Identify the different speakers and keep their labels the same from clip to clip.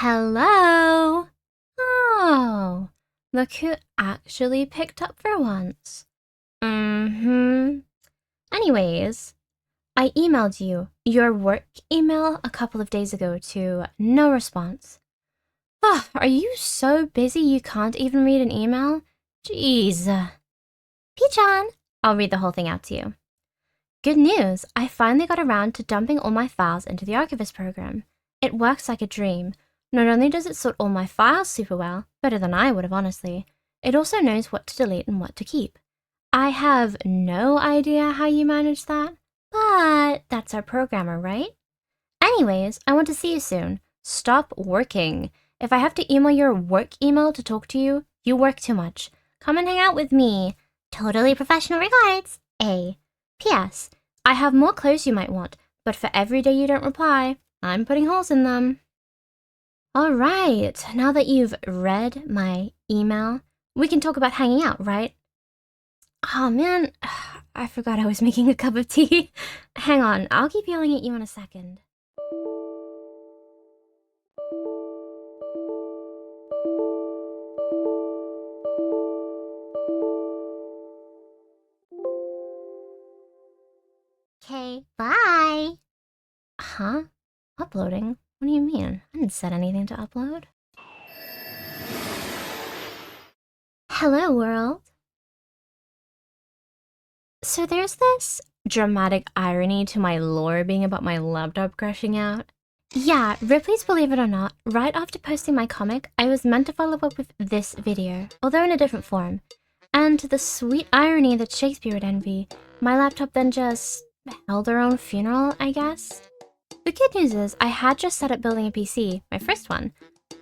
Speaker 1: Hello? Oh, look who actually picked up for once. Anyways, I emailed you your work email a couple of days ago to no response. Oh, are you so busy you can't even read an email? Jeez. P-chan, I'll read the whole thing out to you. Good news, I finally got around to dumping all my files into the Archivist program. It works like a dream. Not only does it sort all my files super well, better than I would have honestly, it also knows what to delete and what to keep. I have no idea how you manage that, but that's our programmer, right? Anyways, I want to see you soon. Stop working. If I have to email your work email to talk to you, you work too much. Come and hang out with me. Totally professional regards, A. P.S. I have more clothes you might want, but for every day you don't reply, I'm putting holes in them. Alright, now that you've read my email, we can talk about hanging out, right? Oh man, I forgot I was making a cup of tea. Hang on, I'll keep yelling at you in a second. Okay, bye. Huh? Uploading? What do you mean? I didn't set anything to upload. Hello, world. So there's this dramatic irony to my lore being about my laptop crashing out. Yeah, Ripley's Believe It or Not, right after posting my comic, I was meant to follow up with this video, although in a different form. And to the sweet irony that Shakespeare would envy, my laptop then just held her own funeral, I guess? The good news is, I had just set up building a PC, my first one,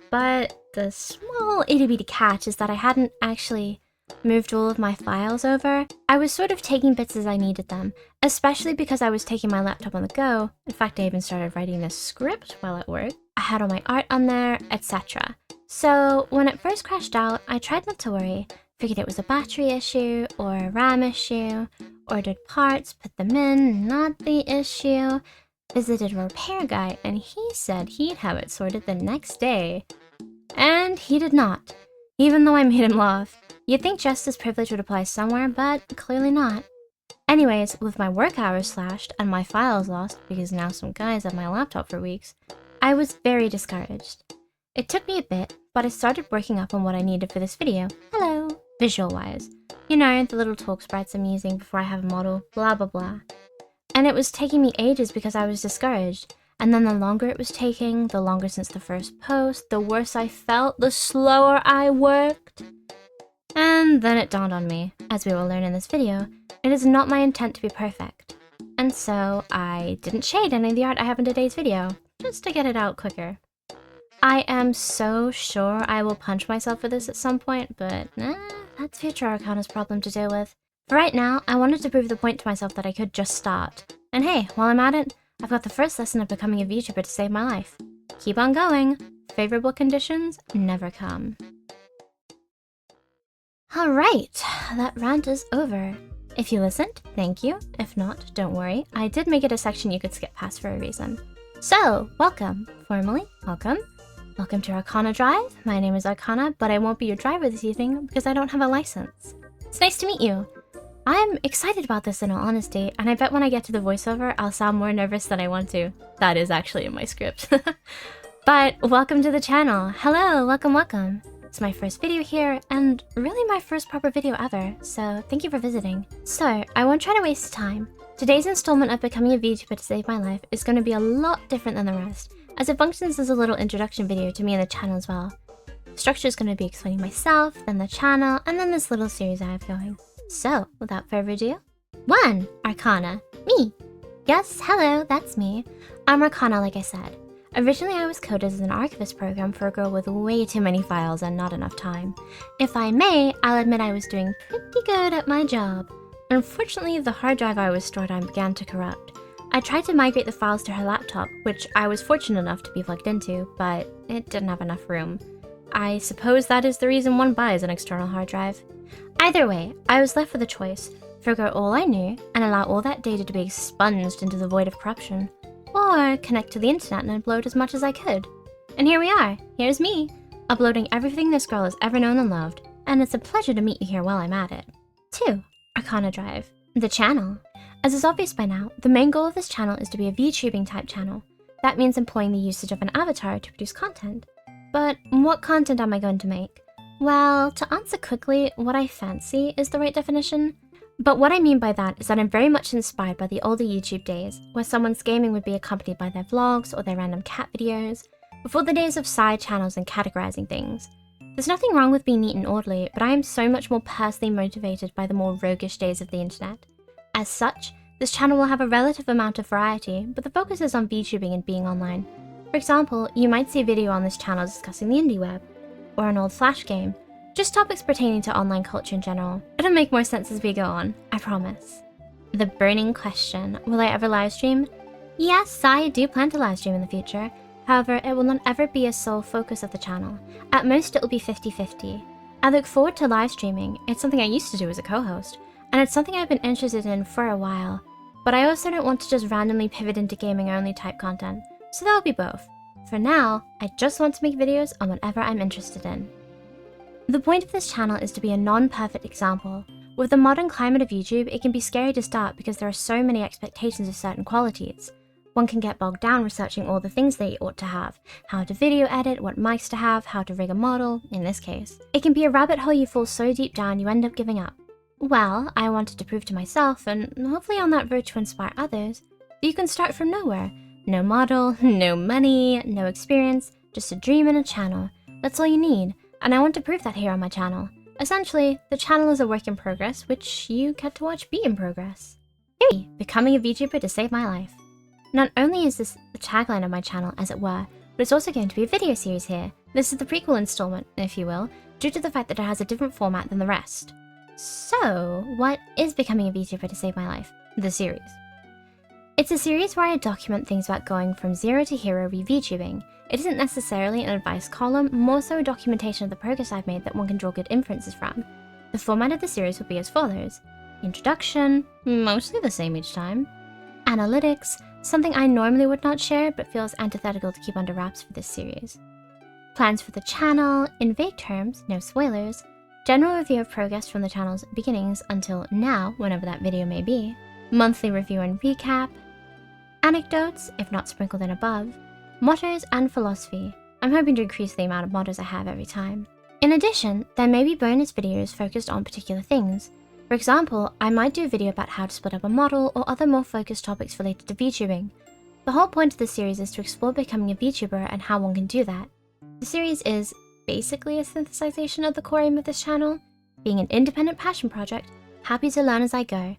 Speaker 1: but the small itty-bitty catch is that I hadn't actually moved all of my files over. I was sort of taking bits as I needed them, especially because I was taking my laptop on the go. In fact, I even started writing this script while at work. I had all my art on there, etc. So when it first crashed out, I tried not to worry. Figured it was a battery issue, or a RAM issue, ordered parts, put them in, not the issue. Visited a repair guy, and he said he'd have it sorted the next day. And he did not, even though I made him laugh. You'd think justice privilege would apply somewhere, but clearly not. Anyways, with my work hours slashed and my files lost because now some guys have my laptop for weeks, I was very discouraged. It took me a bit, but I started working up on what I needed for this video. Hello! Visual-wise. You know, the little talk sprites I'm using before I have a model, blah blah blah. And it was taking me ages because I was discouraged. And then the longer it was taking, the longer since the first post, the worse I felt, the slower I worked. And then it dawned on me, as we will learn in this video, it is not my intent to be perfect. And so I didn't shade any of the art I have in today's video, just to get it out quicker. I am so sure I will punch myself for this at some point, but that's future Arcana's problem to deal with. For right now, I wanted to prove the point to myself that I could just start. And hey, while I'm at it, I've got the first lesson of becoming a VTuber to save my life. Keep on going. Favorable conditions never come. Alright, that rant is over. If you listened, thank you. If not, don't worry. I did make it a section you could skip past for a reason. So, welcome. Formally, welcome. Welcome to ArcanaDrive. My name is Arcana, but I won't be your driver this evening because I don't have a license. It's nice to meet you. I'm excited about this in all honesty, and I bet when I get to the voiceover, I'll sound more nervous than I want to. That is actually in my script. But welcome to the channel. Hello, welcome, welcome. It's my first video here, and really my first proper video ever, so thank you for visiting. So, I won't try to waste time. Today's installment of becoming a VTuber to save my life is going to be a lot different than the rest, as it functions as a little introduction video to me and the channel as well. Structure is going to be explaining myself, then the channel, and then this little series I have going. So, without further ado, 1. Arcana. Me. Yes, hello, that's me. I'm Arcana, like I said. Originally, I was coded as an archivist program for a girl with way too many files and not enough time. If I may, I'll admit I was doing pretty good at my job. Unfortunately, the hard drive I was stored on began to corrupt. I tried to migrate the files to her laptop, which I was fortunate enough to be plugged into, but it didn't have enough room. I suppose that is the reason one buys an external hard drive. Either way, I was left with a choice: forgo all I knew and allow all that data to be expunged into the void of corruption, or connect to the internet and upload as much as I could. And here we are, here's me, uploading everything this girl has ever known and loved, and it's a pleasure to meet you here while I'm at it. 2. ArcanaDrive, the channel. As is obvious by now, the main goal of this channel is to be a VTubing type channel. That means employing the usage of an avatar to produce content. But what content am I going to make? Well, to answer quickly, what I fancy is the right definition. But what I mean by that is that I'm very much inspired by the older YouTube days, where someone's gaming would be accompanied by their vlogs or their random cat videos, before the days of side channels and categorizing things. There's nothing wrong with being neat and orderly, but I am so much more personally motivated by the more roguish days of the internet. As such, this channel will have a relative amount of variety, but the focus is on VTubing and being online. For example, you might see a video on this channel discussing the indie web, or an old Flash game, just topics pertaining to online culture in general. It'll make more sense as we go on, I promise. The burning question, will I ever livestream? Yes, I do plan to livestream in the future. However, it will not ever be a sole focus of the channel. At most, it will be 50-50. I look forward to live streaming. It's something I used to do as a co-host, and it's something I've been interested in for a while. But I also don't want to just randomly pivot into gaming-only type content, so there'll be both. For now, I just want to make videos on whatever I'm interested in. The point of this channel is to be a non-perfect example. With the modern climate of YouTube, it can be scary to start because there are so many expectations of certain qualities. One can get bogged down researching all the things they ought to have, how to video edit, what mics to have, how to rig a model, in this case. It can be a rabbit hole you fall so deep down you end up giving up. Well, I wanted to prove to myself, and hopefully on that road to inspire others, that you can start from nowhere. No model, no money, no experience, just a dream and a channel. That's all you need, and I want to prove that here on my channel. Essentially, the channel is a work in progress, which you get to watch be in progress. 3. Becoming a VTuber to save my life. Not only is this the tagline of my channel, as it were, but it's also going to be a video series here. This is the prequel installment, if you will, due to the fact that it has a different format than the rest. So, what is Becoming a VTuber to Save My Life? The series. It's a series where I document things about going from zero to hero with VTubing. It isn't necessarily an advice column, more so a documentation of the progress I've made that one can draw good inferences from. The format of the series will be as follows. Introduction, mostly the same each time. Analytics, something I normally would not share but feels antithetical to keep under wraps for this series. Plans for the channel, in vague terms, no spoilers. General review of progress from the channel's beginnings until now, whenever that video may be. Monthly review and recap. Anecdotes, if not sprinkled in above. Mottos and philosophy. I'm hoping to increase the amount of mottos I have every time. In addition, there may be bonus videos focused on particular things. For example, I might do a video about how to split up a model or other more focused topics related to VTubing. The whole point of this series is to explore becoming a VTuber and how one can do that. The series is basically a synthesization of the core aim of this channel, being an independent passion project, happy to learn as I go.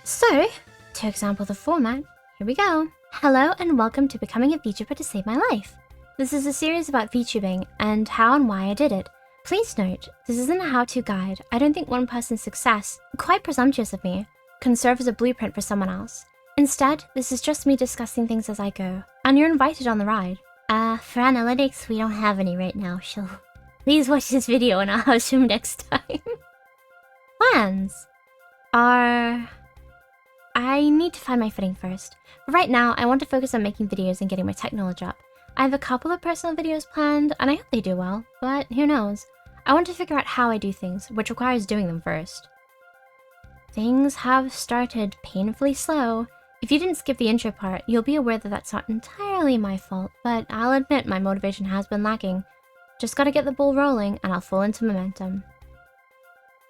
Speaker 1: So, to example the format, here we go. Hello and welcome to Becoming a VTuber to Save My Life. This is a series about VTubing and how and why I did it. Please note, this isn't a how-to guide. I don't think one person's success, quite presumptuous of me, can serve as a blueprint for someone else. Instead, this is just me discussing things as I go, and you're invited on the ride. For analytics, we don't have any right now, so please watch this video and I'll host him next time. Plans are... I need to find my footing first. But right now, I want to focus on making videos and getting my tech knowledge up. I have a couple of personal videos planned, and I hope they do well, but who knows? I want to figure out how I do things, which requires doing them first. Things have started painfully slow. If you didn't skip the intro part, you'll be aware that that's not entirely my fault, but I'll admit my motivation has been lacking. Just gotta get the ball rolling, and I'll fall into momentum.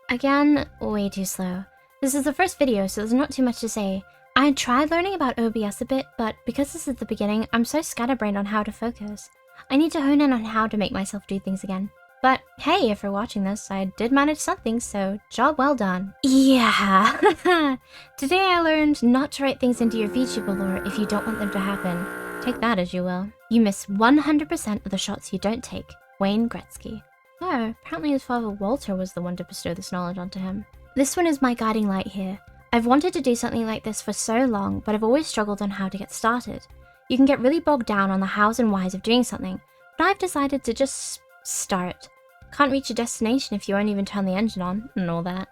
Speaker 1: Again, way too slow. This is the first video, so there's not too much to say. I tried learning about OBS a bit, but because this is the beginning, I'm so scatterbrained on how to focus. I need to hone in on how to make myself do things again. But hey, if you're watching this, I did manage something, so job well done. Yeah. Today I learned not to write things into your VTuber lore if you don't want them to happen. Take that as you will. You miss 100% of the shots you don't take. Wayne Gretzky. Oh, apparently his father Walter was the one to bestow this knowledge onto him. This one is my guiding light here. I've wanted to do something like this for so long, but I've always struggled on how to get started. You can get really bogged down on the hows and whys of doing something, but I've decided to just start. Can't reach a destination if you won't even turn the engine on, and all that.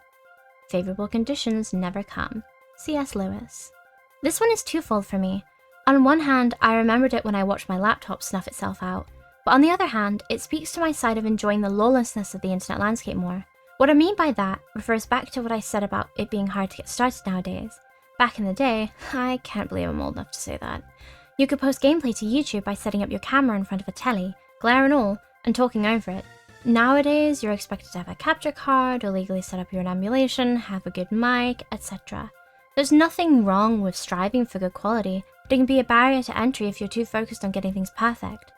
Speaker 1: Favorable conditions never come. C.S. Lewis. This one is twofold for me. On one hand, I remembered it when I watched my laptop snuff itself out. But on the other hand, it speaks to my side of enjoying the lawlessness of the internet landscape more. What I mean by that refers back to what I said about it being hard to get started nowadays. Back in the day, I can't believe I'm old enough to say that, you could post gameplay to YouTube by setting up your camera in front of a telly, glare and all, and talking over it. Nowadays, you're expected to have a capture card, or legally set up your own emulation, have a good mic, etc. There's nothing wrong with striving for good quality, but it can be a barrier to entry if you're too focused on getting things perfect.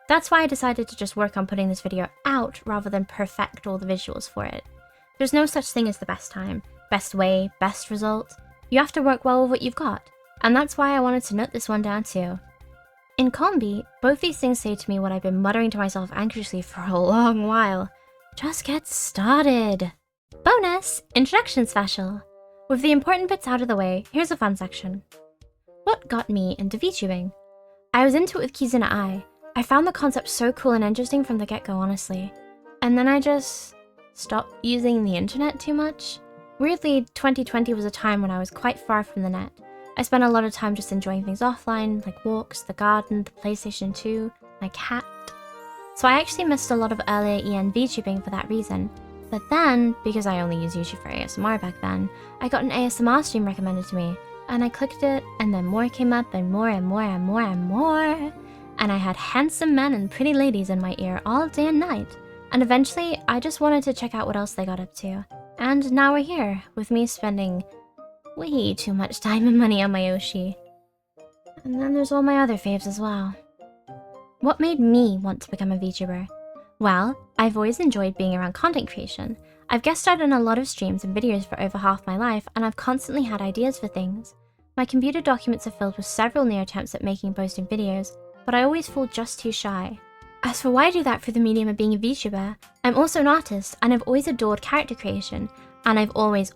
Speaker 1: That's why I decided to just work on putting this video out rather than perfect all the visuals for it. There's no such thing as the best time, best way, best result. You have to work well with what you've got, and that's why I wanted to note this one down too. In combi, both these things say to me what I've been muttering to myself anxiously for a long while. Just get started! Bonus! Introduction special! With the important bits out of the way, here's a fun section. What got me into VTubing? I was into it with Kizuna Ai. I found the concept so cool and interesting from the get-go, honestly. And then I just stopped using the internet too much. Weirdly, 2020 was a time when I was quite far from the net. I spent a lot of time just enjoying things offline, like walks, the garden, the PlayStation 2, my cat. So I actually missed a lot of earlier EN VTubing for that reason. But then, because I only used YouTube for ASMR back then, I got an ASMR stream recommended to me, and I clicked it, and then more came up, and more and more and more and more. And I had handsome men and pretty ladies in my ear all day and night. And eventually, I just wanted to check out what else they got up to. And now we're here, with me spending way too much time and money on my Yoshi. And then there's all my other faves as well. What made me want to become a VTuber? Well, I've always enjoyed being around content creation. I've guest starred on a lot of streams and videos for over half my life, and I've constantly had ideas for things. My computer documents are filled with several near attempts at making and posting videos, but I always fall just too shy. As for why I do that through the medium of being a VTuber, I'm also an artist, and I've always adored character creation, and I've always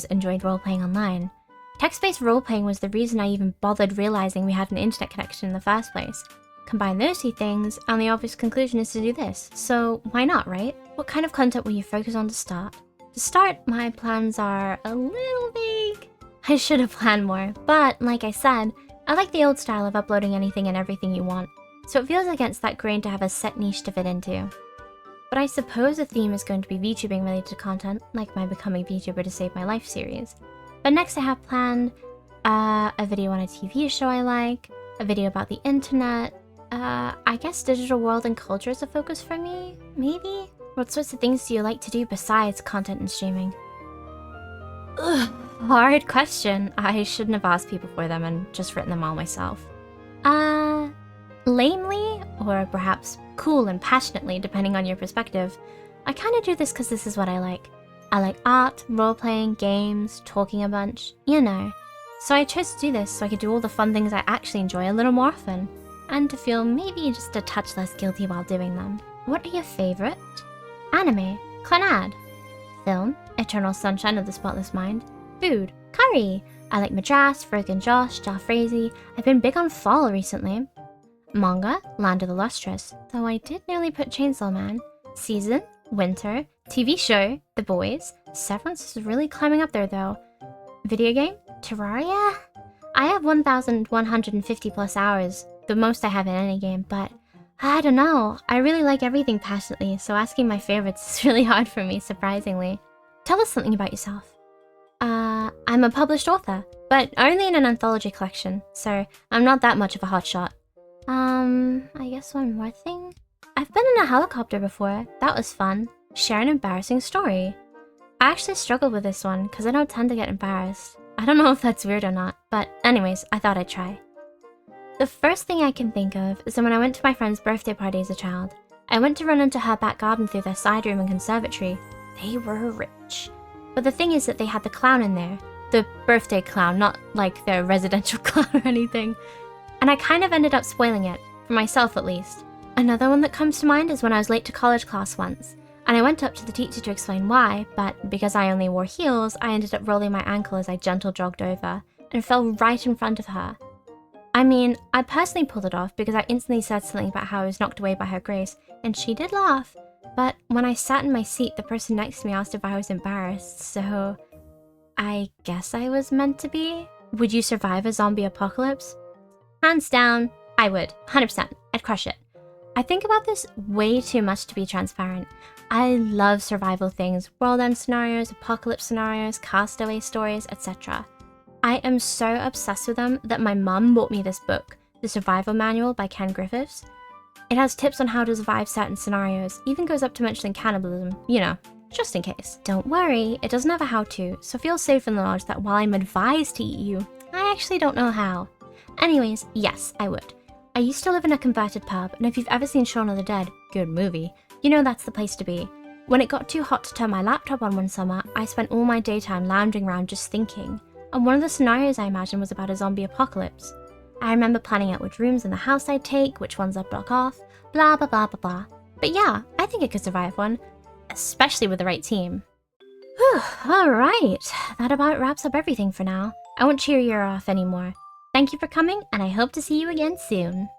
Speaker 1: enjoyed role-playing online. Text-based role-playing was the reason I even bothered realizing we had an internet connection in the first place. Combine those two things, and the obvious conclusion is to do this, so why not, right? What kind of content will you focus on to start? To start, my plans are a little vague. I should have planned more, but like I said, I like the old style of uploading anything and everything you want, so it feels against that grain to have a set niche to fit into. But I suppose the theme is going to be VTubing related content, like my Becoming VTuber to Save My Life series. But next I have planned a video on a TV show I like, a video about the internet, I guess digital world and culture is a focus for me, maybe? What sorts of things do you like to do besides content and streaming? Ugh, hard question. I shouldn't have asked people for them and just written them all myself. Lamely, or perhaps cool and passionately, depending on your perspective, I kinda do this because this is what I like. I like art, role-playing, games, talking a bunch, you know. So I chose to do this so I could do all the fun things I actually enjoy a little more often, and to feel maybe just a touch less guilty while doing them. What are your favorite? Anime, Clannad. Film, Eternal Sunshine of the Spotless Mind. Food, curry. I like Madras, Frogan Josh, Jalfrezi. I've been big on fall recently. Manga, Land of the Lustrous, though I did nearly put Chainsaw Man. Season, winter. TV show, The Boys. Severance is really climbing up there though. Video game, Terraria? I have 1,150 plus hours, the most I have in any game, but I don't know. I really like everything passionately, so asking my favorites is really hard for me, surprisingly. Tell us something about yourself. I'm a published author, but only in an anthology collection, so I'm not that much of a hotshot. I guess one more thing? I've been in a helicopter before. That was fun. Share an embarrassing story. I actually struggled with this one, because I don't tend to get embarrassed. I don't know if that's weird or not, but anyways, I thought I'd try. The first thing I can think of is when I went to my friend's birthday party as a child. I went to run into her back garden through their side room and conservatory. They were rich. But the thing is that they had the clown in there. The birthday clown, not like their residential clown or anything. And I kind of ended up spoiling it, for myself at least. Another one that comes to mind is when I was late to college class once, and I went up to the teacher to explain why, but because I only wore heels, I ended up rolling my ankle as I gentle jogged over, and fell right in front of her. I mean, I personally pulled it off because I instantly said something about how I was knocked away by her grace, and she did laugh. But when I sat in my seat, the person next to me asked if I was embarrassed, so I guess I was meant to be? Would you survive a zombie apocalypse? Hands down, I would. 100%. I'd crush it. I think about this way too much to be transparent. I love survival things, world end scenarios, apocalypse scenarios, castaway stories, etc. I am so obsessed with them that my mum bought me this book, The Survival Manual by Ken Griffiths. It has tips on how to survive certain scenarios, even goes up to mentioning cannibalism, you know, just in case. Don't worry, it doesn't have a how-to, so feel safe in the knowledge that while I'm advised to eat you, I actually don't know how. Anyways, yes, I would. I used to live in a converted pub, and if you've ever seen Shaun of the Dead, good movie, you know that's the place to be. When it got too hot to turn my laptop on one summer, I spent all my daytime lounging around just thinking, and one of the scenarios I imagined was about a zombie apocalypse. I remember planning out which rooms in the house I'd take, which ones I'd block off, blah blah blah blah blah. But yeah, I think I could survive one, especially with the right team. Whew, alright, that about wraps up everything for now. I won't cheer your ear off anymore. Thank you for coming, and I hope to see you again soon.